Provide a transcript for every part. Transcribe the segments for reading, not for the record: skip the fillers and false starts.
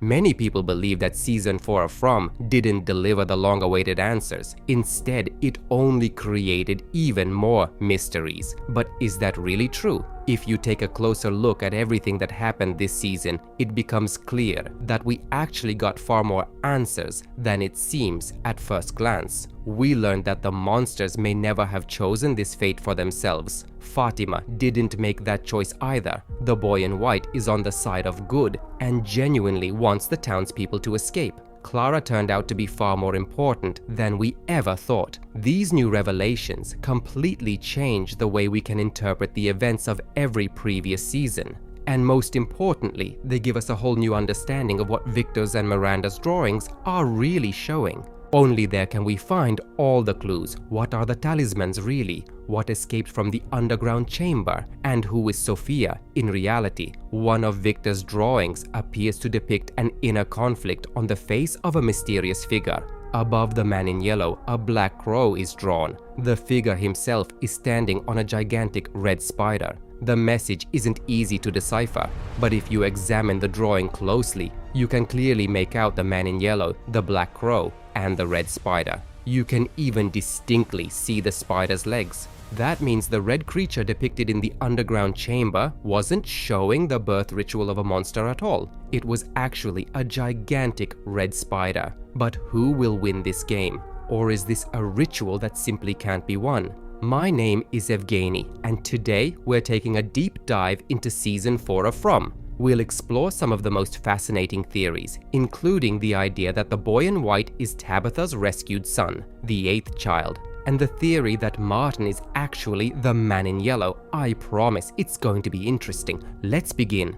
Many people believe that Season 4 of From didn't deliver the long-awaited answers. Instead, it only created even more mysteries. But is that really true? If you take a closer look at everything that happened this season, it becomes clear that we actually got far more answers than it seems at first glance. We learned that the monsters may never have chosen this fate for themselves. Fatima didn't make that choice either. The boy in white is on the side of good and genuinely wants the townspeople to escape. Clara turned out to be far more important than we ever thought. These new revelations completely change the way we can interpret the events of every previous season. And most importantly, they give us a whole new understanding of what Victor's and Miranda's drawings are really showing. Only there can we find all the clues. What are the talismans really? What escaped from the underground chamber? And who is Sofia in reality? One of Victor's drawings appears to depict an inner conflict on the face of a mysterious figure. Above the man in yellow, a black crow is drawn. The figure himself is standing on a gigantic red spider. The message isn't easy to decipher, but if you examine the drawing closely, you can clearly make out the man in yellow, the black crow, and the red spider. You can even distinctly see the spider's legs. That means the red creature depicted in the underground chamber wasn't showing the birth ritual of a monster at all. It was actually a gigantic red spider. But who will win this game? Or is this a ritual that simply can't be won? My name is Evgeny, and today we're taking a deep dive into Season 4 of From. We'll explore some of the most fascinating theories, including the idea that the boy in white is Tabitha's rescued son, the 8th child, and the theory that Martin is actually the man in yellow. I promise it's going to be interesting. Let's begin.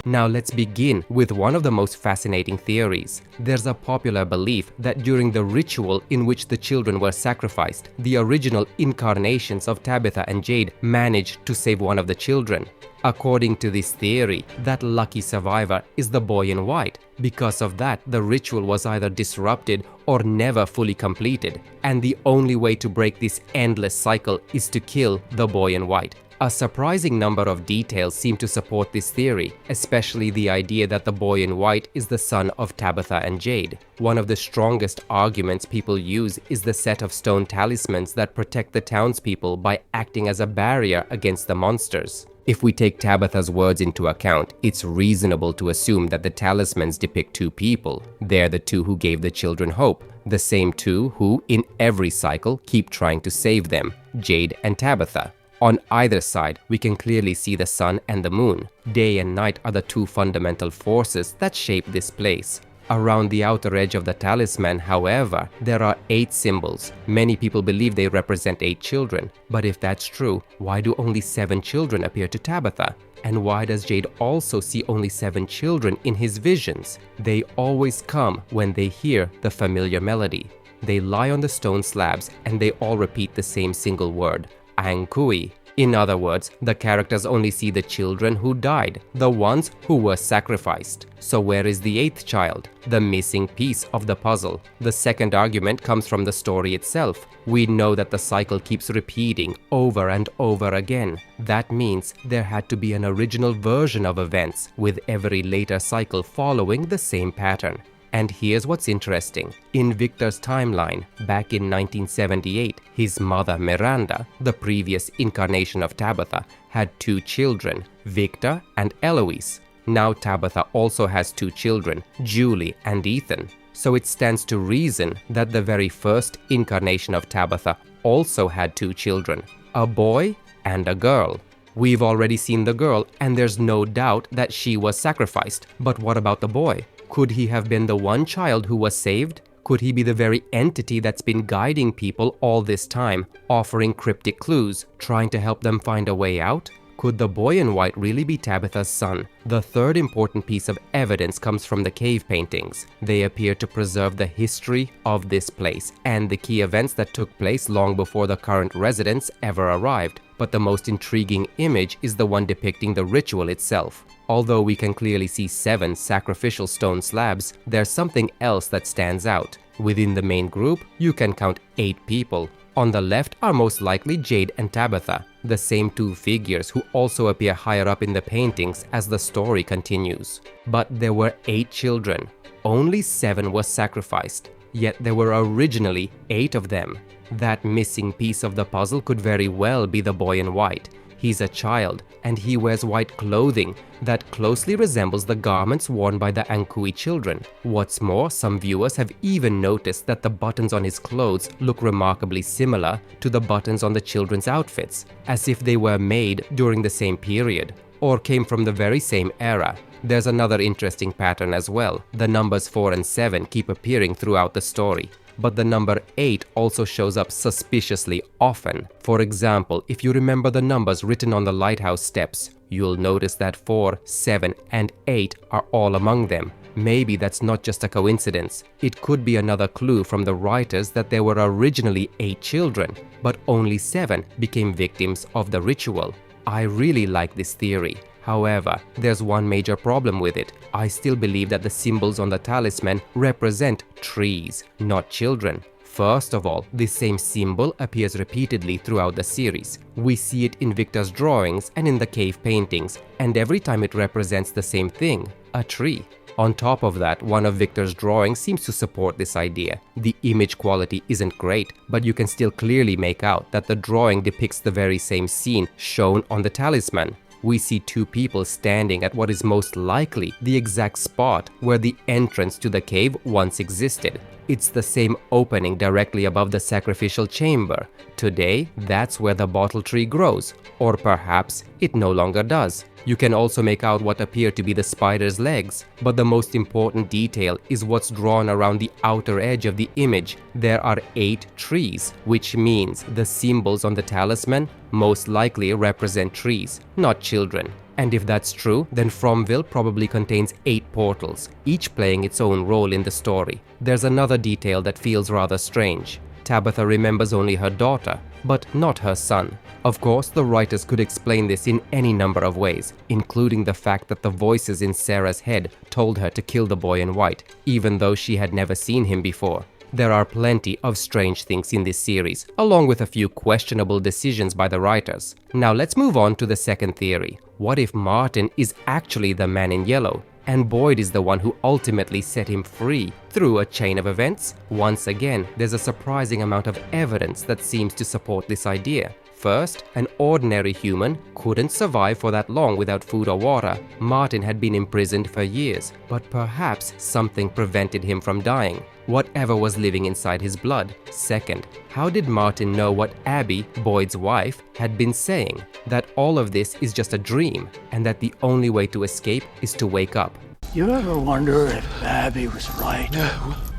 Now let's begin with one of the most fascinating theories. There's a popular belief that during the ritual in which the children were sacrificed, the original incarnations of Tabitha and Jade managed to save one of the children. According to this theory, that lucky survivor is the boy in white. Because of that, the ritual was either disrupted or never fully completed, and the only way to break this endless cycle is to kill the boy in white. A surprising number of details seem to support this theory, especially the idea that the boy in white is the son of Tabitha and Jade. One of the strongest arguments people use is the set of stone talismans that protect the townspeople by acting as a barrier against the monsters. If we take Tabitha's words into account, it's reasonable to assume that the talismans depict two people. They're the two who gave the children hope, the same two who, in every cycle, keep trying to save them, Jade and Tabitha. On either side, we can clearly see the sun and the moon. Day and night are the two fundamental forces that shape this place. Around the outer edge of the talisman, however, there are 8 symbols. Many people believe they represent 8 children. But if that's true, why do only 7 children appear to Tabitha? And why does Jade also see only 7 children in his visions? They always come when they hear the familiar melody. They lie on the stone slabs and they all repeat the same single word, Ankui. In other words, the characters only see the children who died, the ones who were sacrificed. So where is the 8th child? The missing piece of the puzzle. The second argument comes from the story itself. We know that the cycle keeps repeating over and over again. That means there had to be an original version of events, with every later cycle following the same pattern. And here's what's interesting. In Victor's timeline, back in 1978, his mother Miranda, the previous incarnation of Tabitha, had 2 children, Victor and Eloise. Now Tabitha also has 2 children, Julie and Ethan. So it stands to reason that the very first incarnation of Tabitha also had 2 children, a boy and a girl. We've already seen the girl, and there's no doubt that she was sacrificed. But what about the boy? Could he have been the one child who was saved? Could he be the very entity that's been guiding people all this time, offering cryptic clues, trying to help them find a way out? Could the boy in white really be Tabitha's son? The third important piece of evidence comes from the cave paintings. They appear to preserve the history of this place and the key events that took place long before the current residents ever arrived. But the most intriguing image is the one depicting the ritual itself. Although we can clearly see 7 sacrificial stone slabs, there's something else that stands out. Within the main group, you can count 8 people. On the left are most likely Jade and Tabitha, the same two figures who also appear higher up in the paintings as the story continues. But there were 8 children. Only 7 were sacrificed, yet there were originally 8 of them. That missing piece of the puzzle could very well be the boy in white. He's a child, and he wears white clothing that closely resembles the garments worn by the Ankui children. What's more, some viewers have even noticed that the buttons on his clothes look remarkably similar to the buttons on the children's outfits, as if they were made during the same period, or came from the very same era. There's another interesting pattern as well. The numbers 4 and 7 keep appearing throughout the story. But the number 8 also shows up suspiciously often. For example, if you remember the numbers written on the lighthouse steps, you'll notice that 4, 7, and 8 are all among them. Maybe that's not just a coincidence. It could be another clue from the writers that there were originally 8 children, but only 7 became victims of the ritual. I really like this theory. However, there's one major problem with it. I still believe that the symbols on the talisman represent trees, not children. First of all, this same symbol appears repeatedly throughout the series. We see it in Victor's drawings and in the cave paintings, and every time it represents the same thing, a tree. On top of that, one of Victor's drawings seems to support this idea. The image quality isn't great, but you can still clearly make out that the drawing depicts the very same scene shown on the talisman. We see 2 people standing at what is most likely the exact spot where the entrance to the cave once existed. It's the same opening directly above the sacrificial chamber. Today, that's where the bottle tree grows, or perhaps it no longer does. You can also make out what appear to be the spider's legs, but the most important detail is what's drawn around the outer edge of the image. There are 8 trees, which means the symbols on the talisman most likely represent trees, not children. And if that's true, then Fromville probably contains 8 portals, each playing its own role in the story. There's another detail that feels rather strange. Tabitha remembers only her daughter, but not her son. Of course, the writers could explain this in any number of ways, including the fact that the voices in Sarah's head told her to kill the boy in white, even though she had never seen him before. There are plenty of strange things in this series, along with a few questionable decisions by the writers. Now let's move on to the second theory. What if Martin is actually the man in yellow, and Boyd is the one who ultimately set him free through a chain of events? Once again, there's a surprising amount of evidence that seems to support this idea. First, an ordinary human couldn't survive for that long without food or water. Martin had been imprisoned for years, but perhaps something prevented him from dying. Whatever was living inside his blood. Second, how did Martin know what Abby, Boyd's wife, had been saying? That all of this is just a dream, and that the only way to escape is to wake up. You ever wonder if Abby was right?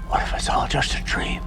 What if it's all just a dream?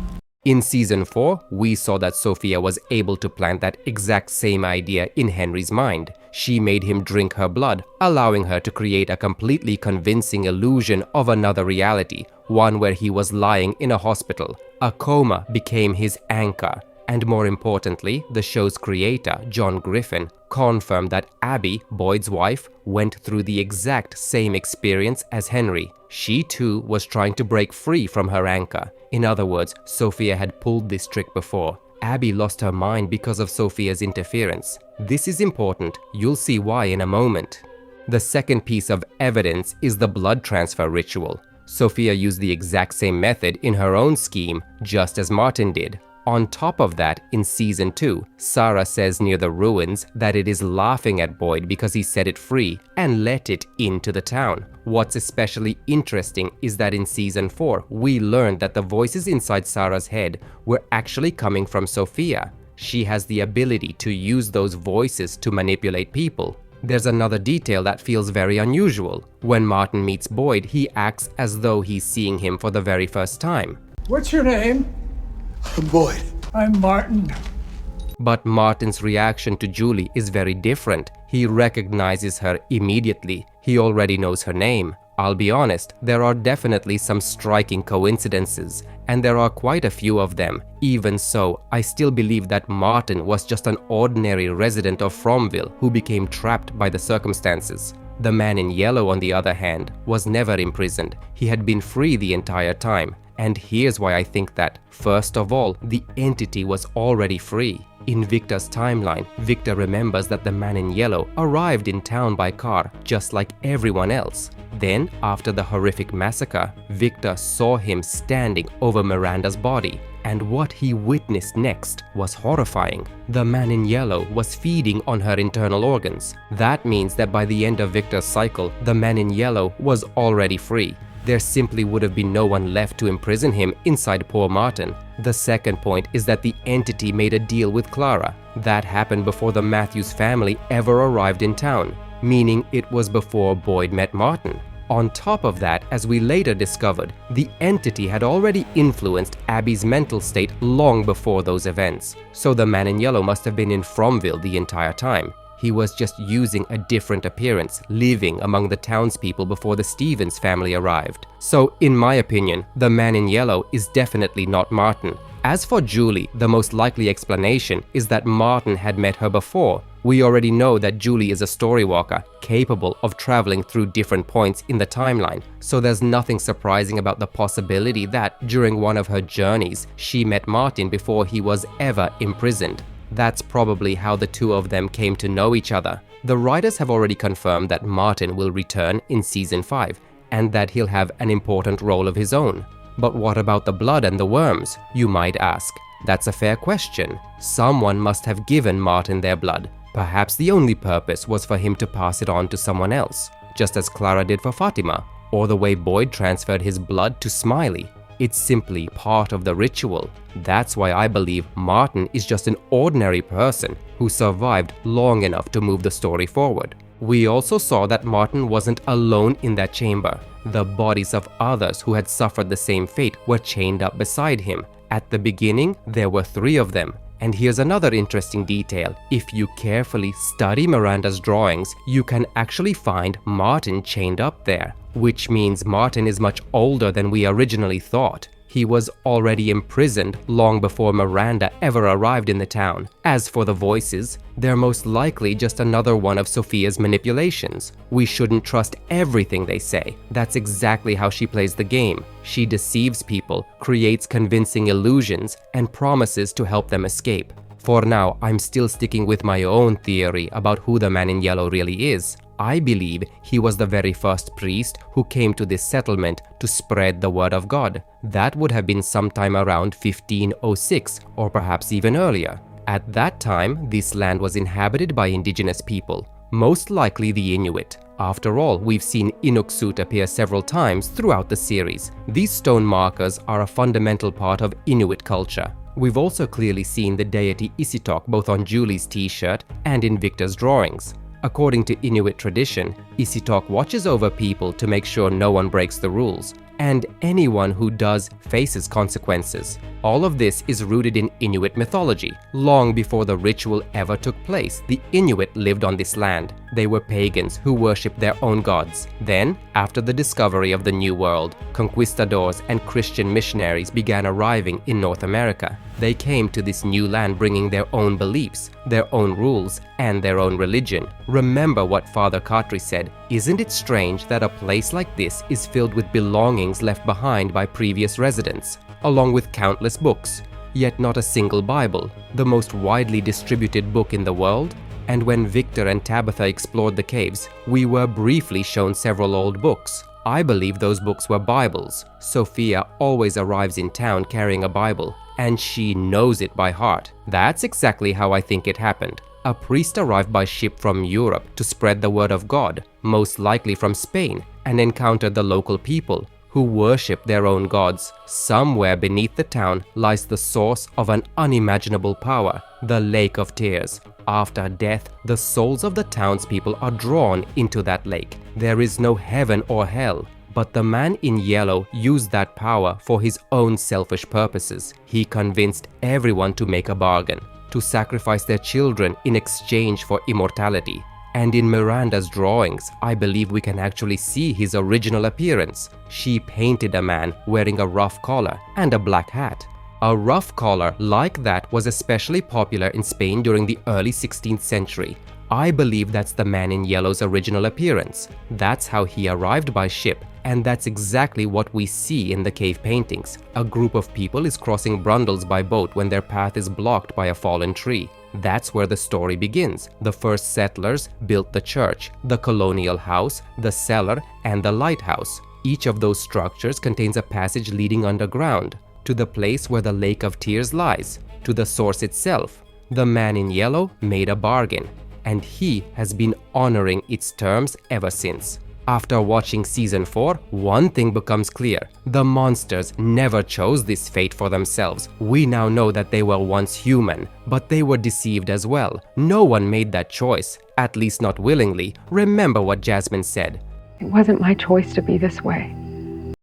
In Season 4, we saw that Sofia was able to plant that exact same idea in Henry's mind. She made him drink her blood, allowing her to create a completely convincing illusion of another reality, one where he was lying in a hospital. A coma became his anchor. And more importantly, the show's creator, John Griffin, confirmed that Abby, Boyd's wife, went through the exact same experience as Henry. She too was trying to break free from her anchor. In other words, Sofia had pulled this trick before. Abby lost her mind because of Sofia's interference. This is important. You'll see why in a moment. The second piece of evidence is the blood transfer ritual. Sofia used the exact same method in her own scheme, just as Martin did. On top of that, in Season 2, Sarah says near the ruins that it is laughing at Boyd because he set it free and let it into the town. What's especially interesting is that in Season 4, we learned that the voices inside Sarah's head were actually coming from Sofia. She has the ability to use those voices to manipulate people. There's another detail that feels very unusual. When Martin meets Boyd, he acts as though he's seeing him for the very first time. What's your name? I'm Boyd. I'm Martin. But Martin's reaction to Julie is very different. He recognizes her immediately. He already knows her name. I'll be honest, there are definitely some striking coincidences, and there are quite a few of them. Even so, I still believe that Martin was just an ordinary resident of Fromville who became trapped by the circumstances. The man in yellow, on the other hand, was never imprisoned. He had been free the entire time, And here's why I think that, first of all, the entity was already free. In Victor's timeline, Victor remembers that the man in yellow arrived in town by car just like everyone else. Then, after the horrific massacre, Victor saw him standing over Miranda's body, and what he witnessed next was horrifying. The man in yellow was feeding on her internal organs. That means that by the end of Victor's cycle, the man in yellow was already free. There simply would have been no one left to imprison him inside poor Martin. The second point is that the entity made a deal with Clara. That happened before the Matthews family ever arrived in town, meaning it was before Boyd met Martin. On top of that, as we later discovered, the entity had already influenced Abby's mental state long before those events. So the man in yellow must have been in Fromville the entire time. He was just using a different appearance, living among the townspeople before the Stevens family arrived. So, in my opinion, the man in yellow is definitely not Martin. As for Julie, the most likely explanation is that Martin had met her before. We already know that Julie is a storywalker, capable of traveling through different points in the timeline, so there's nothing surprising about the possibility that during one of her journeys, she met Martin before he was ever imprisoned. That's probably how the two of them came to know each other. The writers have already confirmed that Martin will return in Season 5, and that he'll have an important role of his own. But what about the blood and the worms, you might ask? That's a fair question. Someone must have given Martin their blood. Perhaps the only purpose was for him to pass it on to someone else, just as Clara did for Fatima, or the way Boyd transferred his blood to Smiley. It's simply part of the ritual. That's why I believe Martin is just an ordinary person who survived long enough to move the story forward. We also saw that Martin wasn't alone in that chamber. The bodies of others who had suffered the same fate were chained up beside him. At the beginning, there were 3 of them. And here's another interesting detail. If you carefully study Miranda's drawings, you can actually find Martin chained up there, which means Martin is much older than we originally thought. He was already imprisoned long before Miranda ever arrived in the town. As for the voices, they're most likely just another one of Sofia's manipulations. We shouldn't trust everything they say. That's exactly how she plays the game. She deceives people, creates convincing illusions, and promises to help them escape. For now, I'm still sticking with my own theory about who the man in yellow really is. I believe he was the very first priest who came to this settlement to spread the word of God. That would have been sometime around 1506 or perhaps even earlier. At that time, this land was inhabited by indigenous people, most likely the Inuit. After all, we've seen Inuksut appear several times throughout the series. These stone markers are a fundamental part of Inuit culture. We've also clearly seen the deity Isitok both on Julie's t-shirt and in Victor's drawings. According to Inuit tradition, Isitok watches over people to make sure no one breaks the rules, and anyone who does faces consequences. All of this is rooted in Inuit mythology. Long before the ritual ever took place, the Inuit lived on this land. They were pagans who worshipped their own gods. Then, after the discovery of the New World, conquistadors and Christian missionaries began arriving in North America. They came to this new land bringing their own beliefs, their own rules, and their own religion. Remember what Father Cartry said, "Isn't it strange that a place like this is filled with belongings left behind by previous residents, along with countless books, yet not a single Bible, the most widely distributed book in the world?" And when Victor and Tabitha explored the caves, we were briefly shown several old books. I believe those books were Bibles. Sofia always arrives in town carrying a Bible, and she knows it by heart. That's exactly how I think it happened. A priest arrived by ship from Europe to spread the word of God, most likely from Spain, and encountered the local people, who worship their own gods. Somewhere beneath the town lies the source of an unimaginable power, the Lake of Tears. After death, the souls of the townspeople are drawn into that lake. There is no heaven or hell. But the man in yellow used that power for his own selfish purposes. He convinced everyone to make a bargain, to sacrifice their children in exchange for immortality. And in Miranda's drawings, I believe we can actually see his original appearance. She painted a man wearing a ruff collar and a black hat. A ruff collar like that was especially popular in Spain during the early 16th century. I believe that's the man in yellow's original appearance. That's how he arrived by ship, and that's exactly what we see in the cave paintings. A group of people is crossing Brundles by boat when their path is blocked by a fallen tree. That's where the story begins. The first settlers built the church, the colonial house, the cellar, and the lighthouse. Each of those structures contains a passage leading underground, to the place where the Lake of Tears lies, to the source itself. The man in yellow made a bargain, and he has been honoring its terms ever since. After watching season 4, one thing becomes clear. The monsters never chose this fate for themselves. We now know that they were once human, but they were deceived as well. No one made that choice, at least not willingly. Remember what Jasmine said. It wasn't my choice to be this way.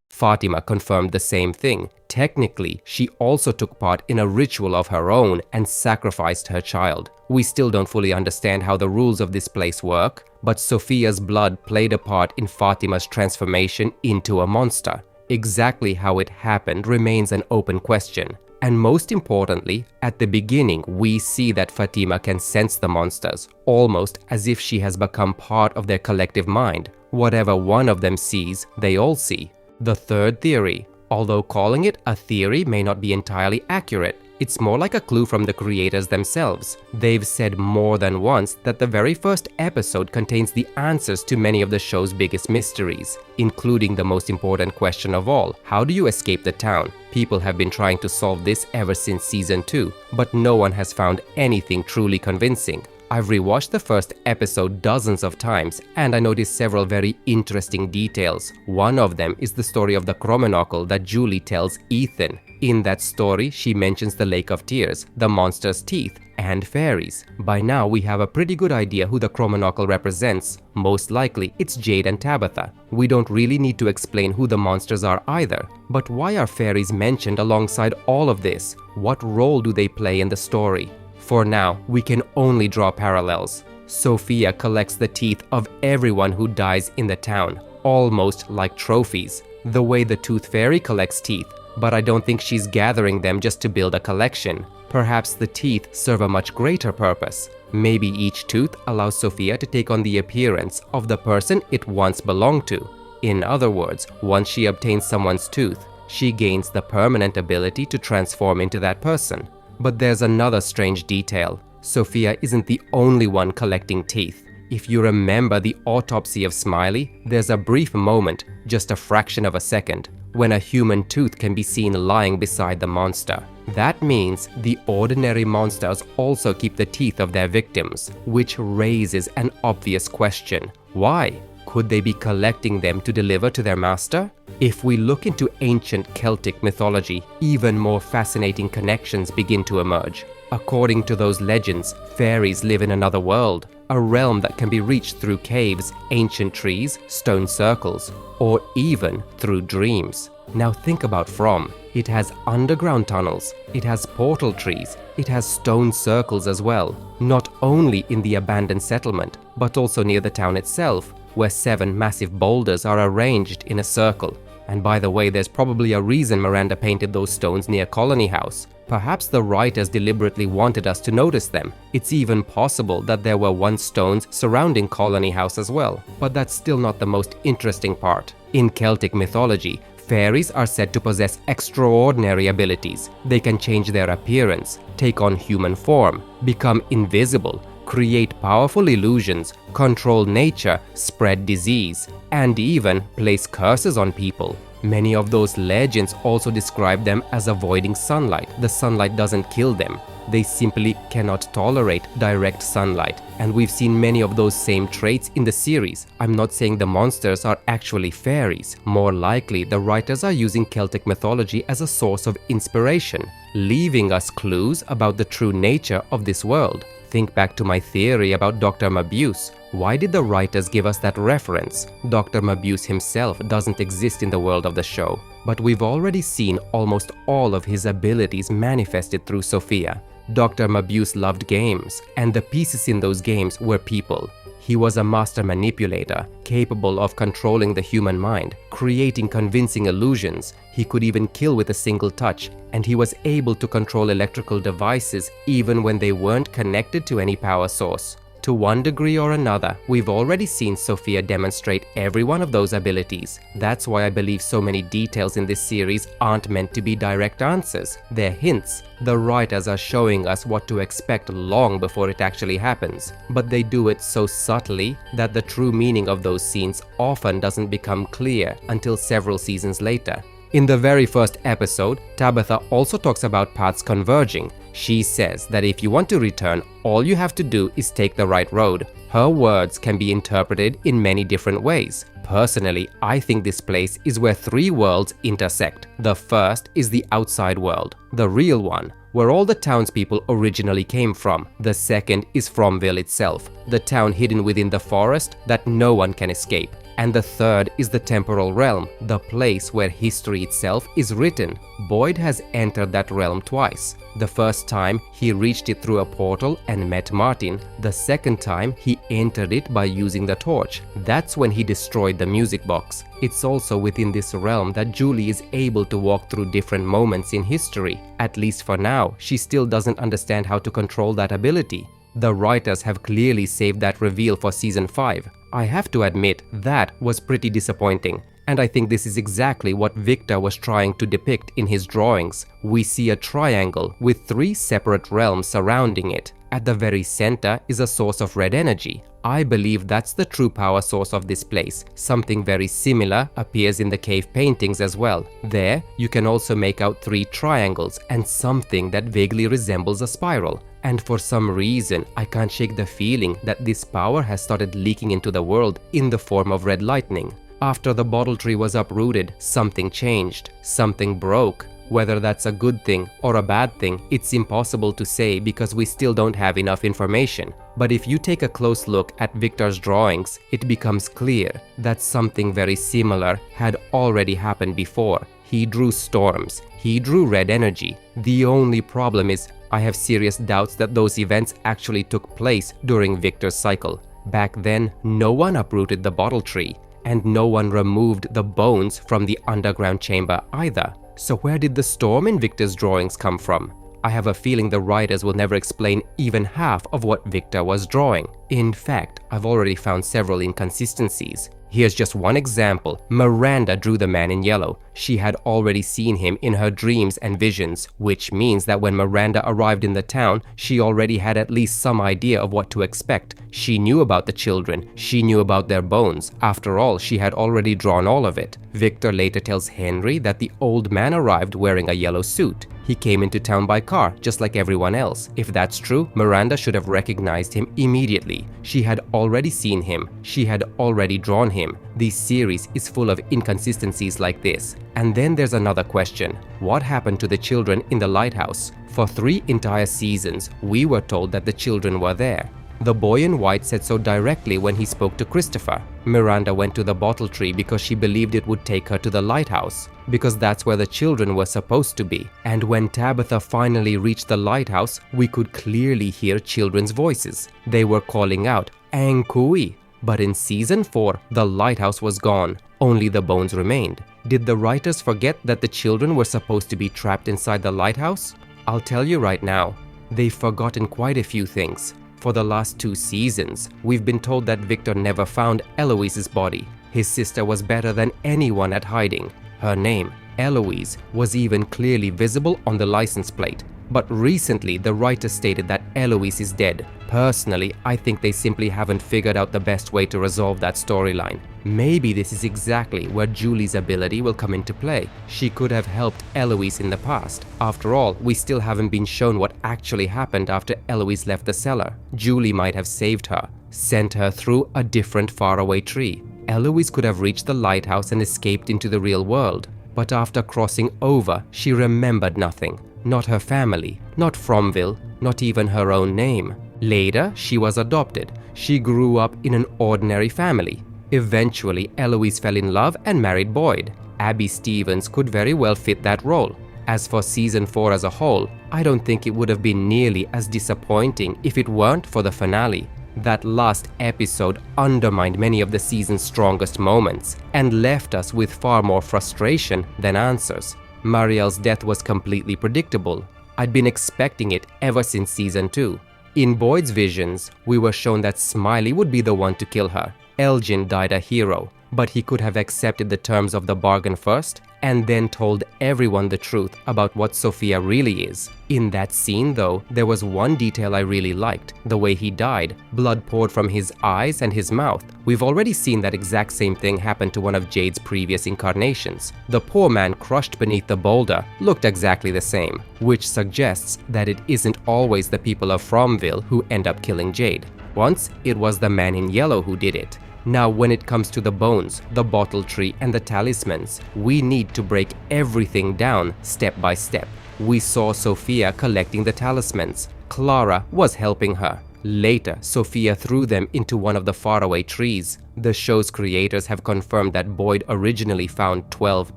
Fatima confirmed the same thing. Technically, she also took part in a ritual of her own and sacrificed her child. We still don't fully understand how the rules of this place work, but Sofia's blood played a part in Fatima's transformation into a monster. Exactly how it happened remains an open question. And most importantly, at the beginning, we see that Fatima can sense the monsters, almost as if she has become part of their collective mind. Whatever one of them sees, they all see. The third theory. Although calling it a theory may not be entirely accurate, it's more like a clue from the creators themselves. They've said more than once that the very first episode contains the answers to many of the show's biggest mysteries, including the most important question of all: how do you escape the town? People have been trying to solve this ever since season 2, but no one has found anything truly convincing. I've rewatched the first episode dozens of times, and I noticed several very interesting details. One of them is the story of the Chromonocle that Julie tells Ethan. In that story, she mentions the Lake of Tears, the monster's teeth, and fairies. By now, we have a pretty good idea who the Chromonocle represents. Most likely, it's Jade and Tabitha. We don't really need to explain who the monsters are either. But why are fairies mentioned alongside all of this? What role do they play in the story? For now, we can only draw parallels. Sofia collects the teeth of everyone who dies in the town, almost like trophies, the way the Tooth Fairy collects teeth, but I don't think she's gathering them just to build a collection. Perhaps the teeth serve a much greater purpose. Maybe each tooth allows Sofia to take on the appearance of the person it once belonged to. In other words, once she obtains someone's tooth, she gains the permanent ability to transform into that person. But there's another strange detail. Sofia isn't the only one collecting teeth. If you remember the autopsy of Smiley, there's a brief moment, just a fraction of a second, when a human tooth can be seen lying beside the monster. That means the ordinary monsters also keep the teeth of their victims, which raises an obvious question. Why? Could they be collecting them to deliver to their master? If we look into ancient Celtic mythology, even more fascinating connections begin to emerge. According to those legends, fairies live in another world, a realm that can be reached through caves, ancient trees, stone circles, or even through dreams. Now think about From. It has underground tunnels, it has portal trees, it has stone circles as well, not only in the abandoned settlement, but also near the town itself, where 7 massive boulders are arranged in a circle. And by the way, there's probably a reason Miranda painted those stones near Colony House. Perhaps the writers deliberately wanted us to notice them. It's even possible that there were once stones surrounding Colony House as well. But that's still not the most interesting part. In Celtic mythology, fairies are said to possess extraordinary abilities. They can change their appearance, take on human form, become invisible, create powerful illusions, control nature, spread disease, and even place curses on people. Many of those legends also describe them as avoiding sunlight. The sunlight doesn't kill them. They simply cannot tolerate direct sunlight. And we've seen many of those same traits in the series. I'm not saying the monsters are actually fairies. More likely, the writers are using Celtic mythology as a source of inspiration, leaving us clues about the true nature of this world. Think back to my theory about Dr. Mabuse. Why did the writers give us that reference? Dr. Mabuse himself doesn't exist in the world of the show, but we've already seen almost all of his abilities manifested through Sofia. Dr. Mabuse loved games, and the pieces in those games were people. He was a master manipulator, capable of controlling the human mind, creating convincing illusions. He could even kill with a single touch, and he was able to control electrical devices even when they weren't connected to any power source. To one degree or another, we've already seen Sofia demonstrate every one of those abilities. That's why I believe so many details in this series aren't meant to be direct answers. They're hints. The writers are showing us what to expect long before it actually happens, but they do it so subtly that the true meaning of those scenes often doesn't become clear until several seasons later. In the very first episode, Tabitha also talks about paths converging. She says that if you want to return, all you have to do is take the right road. Her words can be interpreted in many different ways. Personally, I think this place is where three worlds intersect. The first is the outside world, the real one, where all the townspeople originally came from. The second is Fromville itself, the town hidden within the forest that no one can escape. And the third is the temporal realm, the place where history itself is written. Boyd has entered that realm twice. The first time, he reached it through a portal and met Martin. The second time, he entered it by using the torch. That's when he destroyed the music box. It's also within this realm that Julie is able to walk through different moments in history. At least for now, she still doesn't understand how to control that ability. The writers have clearly saved that reveal for season 5. I have to admit, that was pretty disappointing. And I think this is exactly what Victor was trying to depict in his drawings. We see a triangle with 3 separate realms surrounding it. At the very center is a source of red energy. I believe that's the true power source of this place. Something very similar appears in the cave paintings as well. There, you can also make out 3 triangles and something that vaguely resembles a spiral. And for some reason, I can't shake the feeling that this power has started leaking into the world in the form of red lightning. After the bottle tree was uprooted, something changed. Something broke. Whether that's a good thing or a bad thing, it's impossible to say because we still don't have enough information. But if you take a close look at Victor's drawings, it becomes clear that something very similar had already happened before. He drew storms. He drew red energy. The only problem is I have serious doubts that those events actually took place during Victor's cycle. Back then, no one uprooted the bottle tree, and no one removed the bones from the underground chamber either. So where did the storm in Victor's drawings come from? I have a feeling the writers will never explain even half of what Victor was drawing. In fact, I've already found several inconsistencies. Here's just one example. Miranda drew the man in yellow. She had already seen him in her dreams and visions, which means that when Miranda arrived in the town, she already had at least some idea of what to expect. She knew about the children. She knew about their bones. After all, she had already drawn all of it. Victor later tells Henry that the old man arrived wearing a yellow suit. He came into town by car, just like everyone else. If that's true, Miranda should have recognized him immediately. She had already seen him. She had already drawn him. This series is full of inconsistencies like this. And then there's another question. What happened to the children in the lighthouse? For 3 entire seasons, we were told that the children were there. The boy in white said so directly when he spoke to Christopher. Miranda went to the bottle tree because she believed it would take her to the lighthouse, because that's where the children were supposed to be. And when Tabitha finally reached the lighthouse, we could clearly hear children's voices. They were calling out, "Ankui!" But in season 4, the lighthouse was gone. Only the bones remained. Did the writers forget that the children were supposed to be trapped inside the lighthouse? I'll tell you right now, they've forgotten quite a few things. For the last 2 seasons, we've been told that Victor never found Eloise's body. His sister was better than anyone at hiding. Her name, Eloise, was even clearly visible on the license plate. But recently, the writer stated that Eloise is dead. Personally, I think they simply haven't figured out the best way to resolve that storyline. Maybe this is exactly where Julie's ability will come into play. She could have helped Eloise in the past. After all, we still haven't been shown what actually happened after Eloise left the cellar. Julie might have saved her, sent her through a different faraway tree. Eloise could have reached the lighthouse and escaped into the real world. But after crossing over, she remembered nothing. Not her family, not Fromville, not even her own name. Later, she was adopted. She grew up in an ordinary family. Eventually, Eloise fell in love and married Boyd. Abby Stevens could very well fit that role. As for season 4 as a whole, I don't think it would have been nearly as disappointing if it weren't for the finale. That last episode undermined many of the season's strongest moments and left us with far more frustration than answers. Marielle's death was completely predictable. I'd been expecting it ever since season 2. In Boyd's visions, we were shown that Smiley would be the one to kill her. Elgin died a hero, but he could have accepted the terms of the bargain first and then told everyone the truth about what Sofia really is. In that scene though, there was one detail I really liked, the way he died. Blood poured from his eyes and his mouth. We've already seen that exact same thing happen to one of Jade's previous incarnations. The poor man crushed beneath the boulder looked exactly the same, which suggests that it isn't always the people of Fromville who end up killing Jade. Once, it was the man in yellow who did it. Now, when it comes to the bones, the bottle tree and the talismans, we need to break everything down step by step. We saw Sofia collecting the talismans. Clara was helping her. Later, Sofia threw them into one of the faraway trees. The show's creators have confirmed that Boyd originally found 12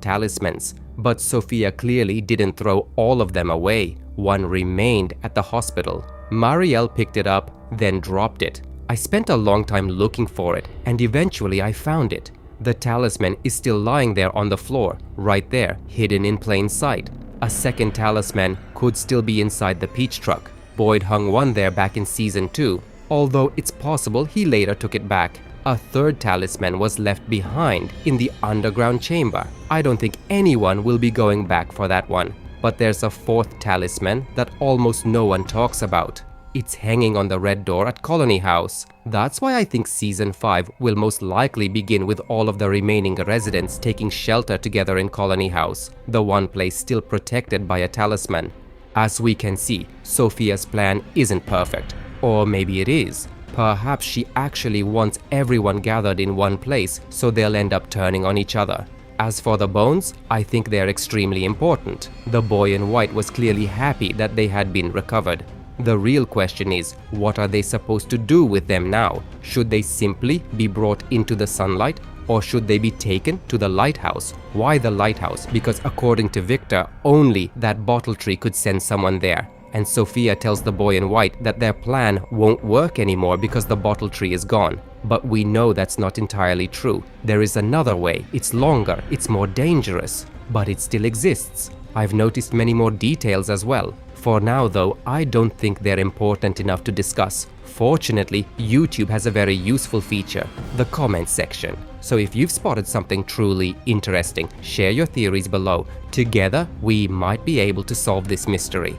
talismans, but Sofia clearly didn't throw all of them away. One remained at the hospital. Marielle picked it up, then dropped it. I spent a long time looking for it, and eventually I found it. The talisman is still lying there on the floor, right there, hidden in plain sight. A second talisman could still be inside the peach truck. Boyd hung one there back in season 2, although it's possible he later took it back. A third talisman was left behind in the underground chamber. I don't think anyone will be going back for that one. But there's a fourth talisman that almost no one talks about. It's hanging on the red door at Colony House. That's why I think season 5 will most likely begin with all of the remaining residents taking shelter together in Colony House, the one place still protected by a talisman. As we can see, Sofia's plan isn't perfect. Or maybe it is. Perhaps she actually wants everyone gathered in one place so they'll end up turning on each other. As for the bones, I think they're extremely important. The boy in white was clearly happy that they had been recovered. The real question is, what are they supposed to do with them now? Should they simply be brought into the sunlight, or should they be taken to the lighthouse? Why the lighthouse? Because according to Victor, only that bottle tree could send someone there. And Sofia tells the boy in white that their plan won't work anymore because the bottle tree is gone. But we know that's not entirely true. There is another way. It's longer, it's more dangerous, but it still exists. I've noticed many more details as well. For now though, I don't think they're important enough to discuss. Fortunately, YouTube has a very useful feature, the comments section. So if you've spotted something truly interesting, share your theories below. Together, we might be able to solve this mystery.